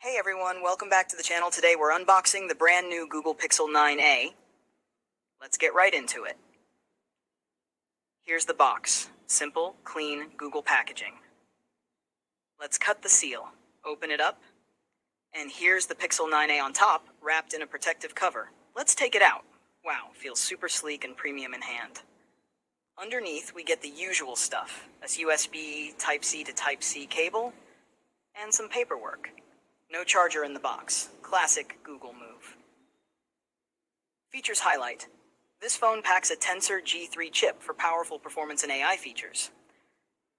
Hey everyone, welcome back to the channel. Today we're unboxing the brand new Google Pixel 9a. Let's get right into it. Here's the box. Simple, clean Google packaging. Let's cut the seal, open it up, and here's the Pixel 9a on top, wrapped in a protective cover. Let's take it out. Wow, feels super sleek and premium in hand. Underneath we get the usual stuff, a USB Type-C to Type-C cable, and some paperwork. No charger in the box. Classic Google move. Features highlight. This phone packs a Tensor G4 chip for powerful performance and AI features.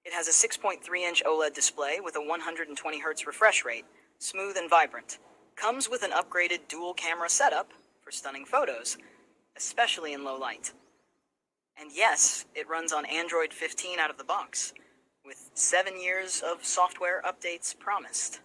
It has a 6.3-inch OLED display with a 120Hz refresh rate, smooth and vibrant. Comes with an upgraded dual camera setup for stunning photos, especially in low light. And yes, it runs on Android 15 out of the box, with 7 years of software updates promised.